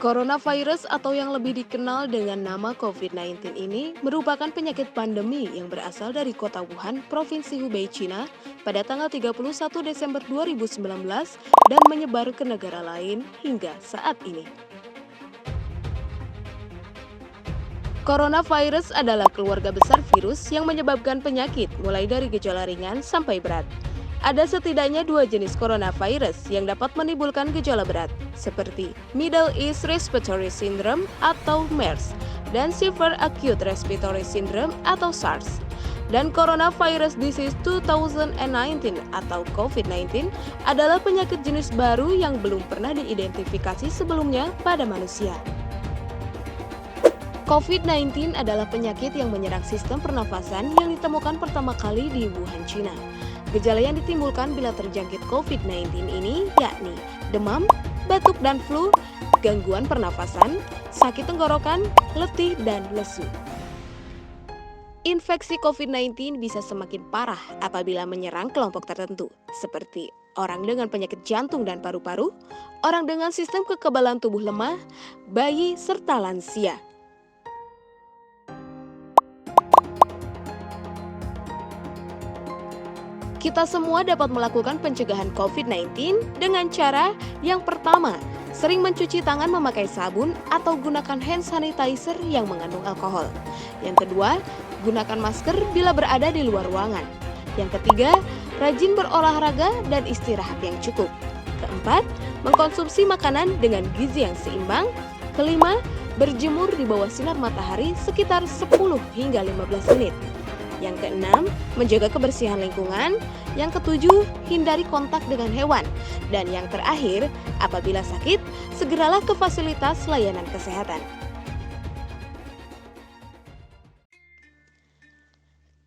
Coronavirus atau yang lebih dikenal dengan nama COVID-19 ini merupakan penyakit pandemi yang berasal dari kota Wuhan, Provinsi Hubei, China pada tanggal 31 Desember 2019 dan menyebar ke negara lain hingga saat ini. Coronavirus adalah keluarga besar virus yang menyebabkan penyakit mulai dari gejala ringan sampai berat. Ada setidaknya dua jenis coronavirus yang dapat menimbulkan gejala berat, seperti Middle East Respiratory Syndrome atau MERS dan Severe Acute Respiratory Syndrome atau SARS. Dan Coronavirus Disease 2019 atau COVID-19 adalah penyakit jenis baru yang belum pernah diidentifikasi sebelumnya pada manusia. COVID-19 adalah penyakit yang menyerang sistem pernafasan yang ditemukan pertama kali di Wuhan, China. Gejala yang ditimbulkan bila terjangkit COVID-19 ini yakni demam, batuk dan flu, gangguan pernafasan, sakit tenggorokan, letih, dan lesu. Infeksi COVID-19 bisa semakin parah apabila menyerang kelompok tertentu, seperti orang dengan penyakit jantung dan paru-paru, orang dengan sistem kekebalan tubuh lemah, bayi, serta lansia. Kita semua dapat melakukan pencegahan COVID-19 dengan cara yang pertama, sering mencuci tangan memakai sabun atau gunakan hand sanitizer yang mengandung alkohol. Yang kedua, gunakan masker bila berada di luar ruangan. Yang ketiga, rajin berolahraga dan istirahat yang cukup. Keempat, mengkonsumsi makanan dengan gizi yang seimbang. Kelima, berjemur di bawah sinar matahari sekitar 10 hingga 15 menit. Yang keenam, menjaga kebersihan lingkungan. Yang ketujuh, hindari kontak dengan hewan. Dan yang terakhir, apabila sakit, segeralah ke fasilitas layanan kesehatan.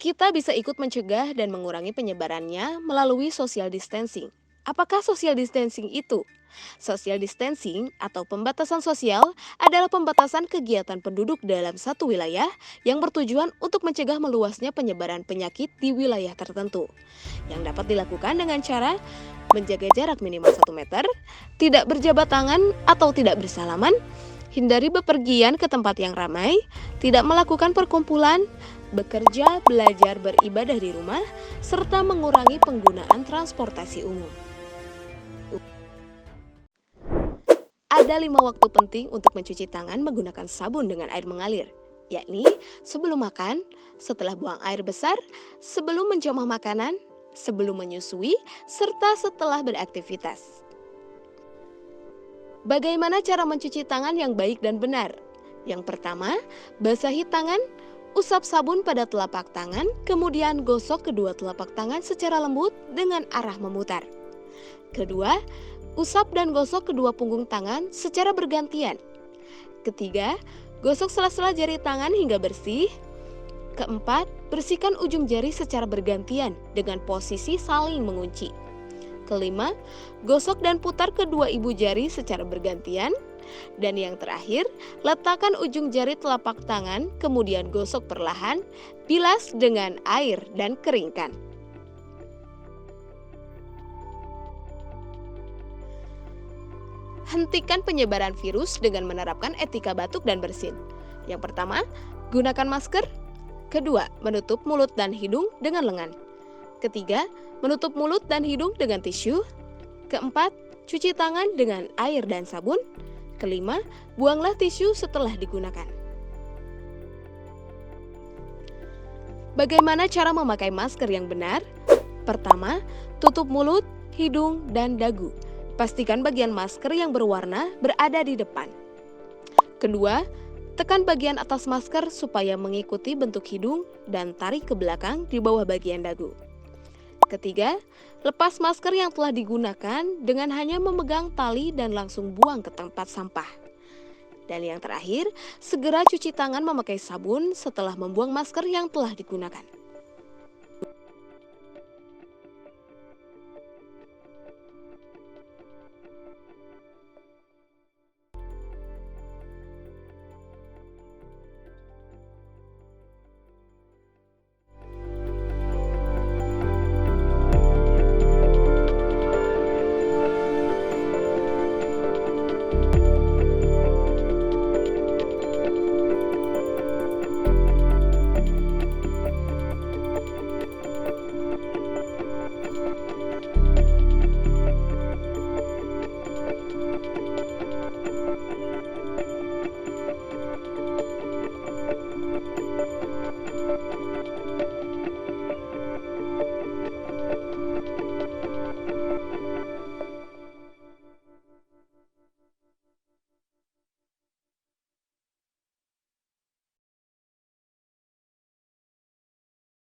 Kita bisa ikut mencegah dan mengurangi penyebarannya melalui social distancing. Apakah social distancing itu? Social distancing atau pembatasan sosial adalah pembatasan kegiatan penduduk dalam satu wilayah yang bertujuan untuk mencegah meluasnya penyebaran penyakit di wilayah tertentu. Yang dapat dilakukan dengan cara menjaga jarak minimal 1 meter, tidak berjabat tangan atau tidak bersalaman, hindari bepergian ke tempat yang ramai, tidak melakukan perkumpulan, bekerja, belajar, beribadah di rumah, serta mengurangi penggunaan transportasi umum. Ada 5 waktu penting untuk mencuci tangan menggunakan sabun dengan air mengalir, yakni sebelum makan, setelah buang air besar, sebelum menjamah makanan, sebelum menyusui, serta setelah beraktivitas. Bagaimana cara mencuci tangan yang baik dan benar? Yang pertama, basahi tangan, usap sabun pada telapak tangan, kemudian gosok kedua telapak tangan secara lembut dengan arah memutar. Kedua, usap dan gosok kedua punggung tangan secara bergantian. Ketiga, gosok sela-sela jari tangan hingga bersih. Keempat, bersihkan ujung jari secara bergantian dengan posisi saling mengunci. Kelima, gosok dan putar kedua ibu jari secara bergantian. Dan yang terakhir, letakkan ujung jari telapak tangan, kemudian gosok perlahan, bilas dengan air dan keringkan. Hentikan penyebaran virus dengan menerapkan etika batuk dan bersin. Yang pertama, gunakan masker. Kedua, menutup mulut dan hidung dengan lengan. Ketiga, menutup mulut dan hidung dengan tisu. Keempat, cuci tangan dengan air dan sabun. Kelima, buanglah tisu setelah digunakan. Bagaimana cara memakai masker yang benar? Pertama, tutup mulut, hidung, dan dagu. Pastikan bagian masker yang berwarna berada di depan. Kedua, tekan bagian atas masker supaya mengikuti bentuk hidung dan tarik ke belakang di bawah bagian dagu. Ketiga, lepas masker yang telah digunakan dengan hanya memegang tali dan langsung buang ke tempat sampah. Dan yang terakhir, segera cuci tangan memakai sabun setelah membuang masker yang telah digunakan.